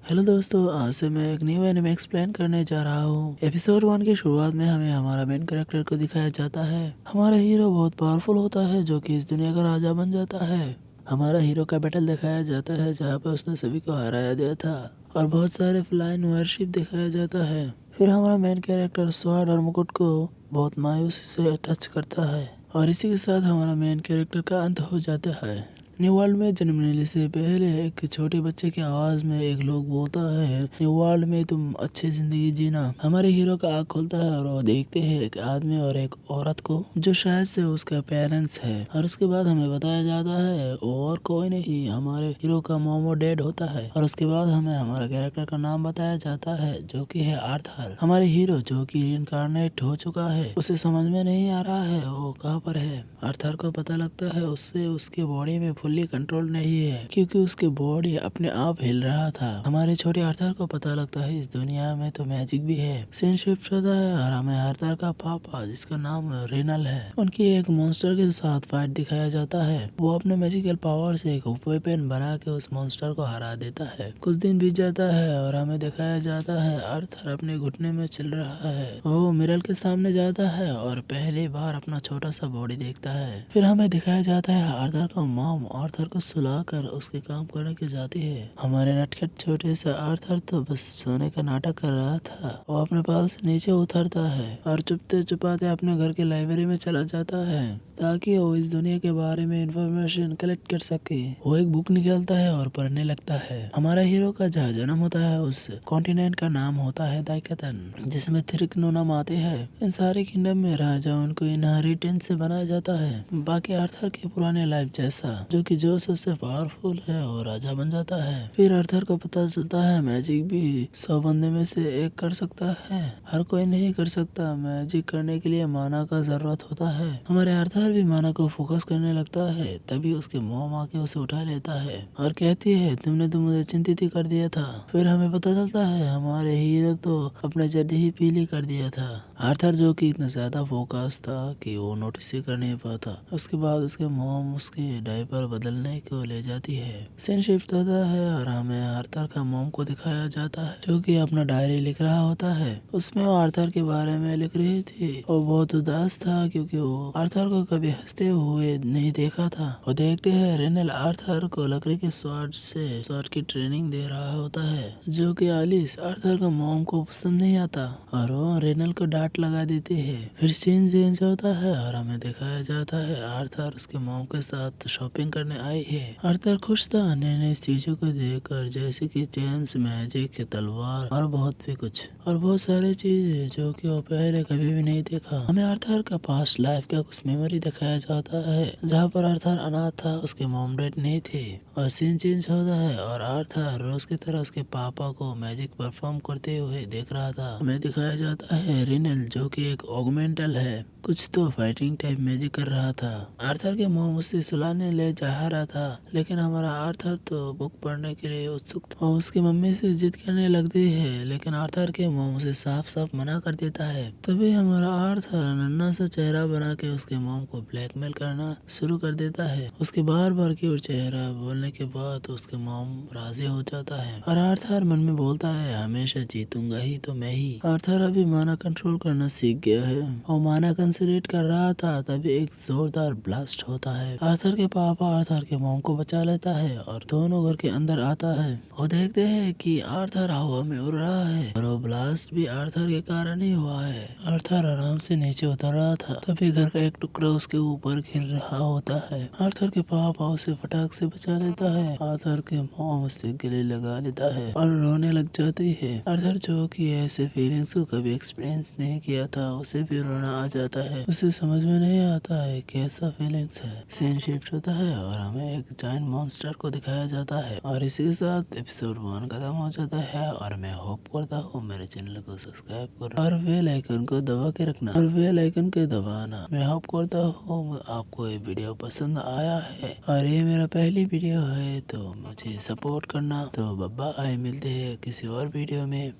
Hello दोस्तों, आज से मैं एक न्यू एनिमे एक्सप्लेन करने जा रहा हूँ। एपिसोड 1 की शुरुआत में हमें हमारा मेन कैरेक्टर को दिखाया जाता है। हमारा हीरो बहुत पावरफुल होता है जो कि इस दुनिया का राजा बन जाता है। हमारा हीरो का बैटल दिखाया जाता है जहाँ पर उसने सभी को हराया दिया था और बहुत सारे फ्लाइंग वारशिप दिखाया जाता है। फिर हमारा मेन कैरेक्टर स्वॉर्ड और मुकुट को बहुत मायूसी से टच करता है और इसी के साथ हमारा मेन कैरेक्टर का अंत हो जाता है। न्यू वर्ल्ड में जन्म लेने से पहले एक छोटे बच्चे की आवाज में एक लोग बोलता है, न्यू वर्ल्ड में तुम अच्छी जिंदगी जीना। हमारे हीरो का आँख खुलता है और वो देखते हैं एक आदमी और एक औरत को जो शायद से उसका पेरेंट्स है। और उसके बाद हमें बताया जाता है और कोई नहीं, हमारे हीरो का मोमो डेड होता है। और उसके बाद हमें हमारे कैरेक्टर का नाम बताया जाता है जो कि है आर्थर। हमारे हीरो जो कि इनकारनेट हो चुका है, उसे समझ में नहीं आ रहा है वो कहाँ पर है। आर्थर को पता लगता है उससे उसके बॉडी में फुल्ली कंट्रोल नहीं है क्योंकि उसके बॉडी अपने आप हिल रहा था। हमारे छोटे आर्थर को पता लगता है इस दुनिया में तो मैजिक भी है। सीन शिफ्ट होता है और हमें आर्थर का पापा जिसका नाम रेनल है, उनकी एक मॉन्स्टर के साथ फाइट दिखाया जाता है। वो अपने मैजिकल पावर से एक वेपन बना के उस मॉन्स्टर को हरा देता है। कुछ दिन बीत जाता है और हमें दिखाया जाता है आर्थर अपने घुटने में चल रहा है। वो मिरर के सामने जाता है और पहली बार अपना छोटा सा बॉडी देखता है। फिर हमें दिखाया जाता है आर्थर का मॉम आर्थर को सुलाकर उसके काम करने के जाती है। हमारे नटखट छोटे से आर्थर तो बस सोने का नाटक कर रहा था। वो अपने पाल से नीचे उतरता है और चुपते चुपाते अपने घर के लाइब्रेरी में चला जाता है ताकि वो इस दुनिया के बारे में इंफॉर्मेशन कलेक्ट कर सके। वो एक बुक निकालता है और पढ़ने लगता है। हमारा हीरो का जहाँ जन्म होता है उस कॉन्टिनेंट का नाम होता है दाइकतन, जिसमें थिरिक नाम आते हैं। इन सारे किंगडम में राजा उनको इनहेरिटेंस से बनाया जाता है, बाकी आर्थर के पुराने लाइफ जैसा, जो कि जो सबसे पावरफुल है और राजा बन जाता है। फिर आर्थर को पता चलता है मैजिक भी 100 बंदे में से एक कर सकता है, हर कोई नहीं कर सकता। मैजिक करने के लिए माना का जरूरत होता है। हमारे आर्थर भी माना को फोकस करने लगता है, तभी उसके मॉम आके उसे उठा लेता है और कहती है तुमने तो मुझे चिंतित ही कर दिया था। फिर हमें पता चलता है हमारे हीरो तो अपने जड्डी ही पीली कर दिया था। आर्थर जो कि इतना ज्यादा फोकस था कि वो नोटिस ही कर नहीं पाता। उसके बाद उसके मॉम उसके डायपर बदलने को ले जाती है। सीन शिफ्ट होता है और हमें आर्थर का मॉम को दिखाया जाता है जो कि अपना डायरी लिख रहा होता है। उसमें वो आर्थर के बारे में लिख रही थी। वो बहुत उदास था क्योंकि वो आर्थर को कभी हंसते हुए नहीं देखा था। वो देखते हैं रेनल आर्थर को लकड़ी के स्वॉर्ड की ट्रेनिंग दे रहा होता है, जो कि आलिस आर्थर का मॉम को पसंद नहीं आता और वो रेनल को डांट लगा देती है। फिर सीन चेंज होता है और हमें दिखाया जाता है आर्थर उसके मॉम के साथ शॉपिंग करने आई है। आर्थर खुश था नई नई चीजों को देखकर, जैसे कि जेम्स मैजिक तलवार और बहुत भी कुछ और बहुत सारी चीजें जो कि वो पहले कभी भी नहीं देखा। हमें आर्थर का पास्ट लाइफ का कुछ मेमोरी दिखाया जाता है जहाँ पर आर्थर अनाथ था, उसके मॉम डैड नहीं थे। और सीन चेंज होता है और आर्थर रोज की तरह उसके पापा को मैजिक परफॉर्म करते हुए देख रहा था। हमें दिखाया जाता है रिनल जो कि एक ऑगमेंटल है, कुछ तो फाइटिंग टाइप मैजिक कर रहा था। आर्थर के मॉम उसे सुलाने ले जा रहा था, लेकिन हमारा आर्थर तो बुक पढ़ने के लिए उत्सुक था और उसकी मम्मी से जिद करने लगती है, लेकिन आर्थर के मॉम उसे साफ साफ मना कर देता है। तभी हमारा आर्थर नन्हा सा चेहरा बना के उसके मॉम को ब्लैकमेल करना शुरू कर देता है। उसके बार बार क्यूट चेहरा बोलने के बाद उसके मॉम राजी हो जाता है और आर्थर मन में बोलता है हमेशा जीतूंगा ही तो मैं ही। आर्थर अभी माना कंट्रोल करना सीख गया है और माना कंसंट्रेट कर रहा था, तभी एक जोरदार ब्लास्ट होता है। आर्थर के पापा आर्थर के मॉम को बचा लेता है और दोनों घर के अंदर आता है। वो देखते हैं कि आर्थर हवा में उड़ रहा है और वो ब्लास्ट भी आर्थर के कारण ही हुआ है। आर्थर आराम से नीचे उतर रहा था, तभी घर का एक टुकड़ा उसके ऊपर गिर रहा होता है। आर्थर के पापा उसे फटाक से बचा लेता है। आर्थर के मॉम उसे गले लगा लेता है और रोने लग जाती है। आर्थर जो कि ऐसे फीलिंग्स को कभी एक्सपीरियंस नहीं किया था, उसे भी रोना आ जाता है। उसे समझ में नहीं आता है कैसा फीलिंग्स है। सीन शिफ्ट होता है और हमें एक जायंट मॉन्स्टर को दिखाया जाता है और इसी के साथ एपिसोड 1 खत्म हो जाता है। और मैं होप करता हूँ मेरे चैनल को सब्सक्राइब करो और बेल आइकन को दबा के रखना और बेल आइकन के दबाना। मैं होप करता हूँ आपको ये वीडियो पसंद आया है और ये मेरा पहली वीडियो है तो मुझे सपोर्ट करना। तो बाय, मिलते हैं किसी और वीडियो में।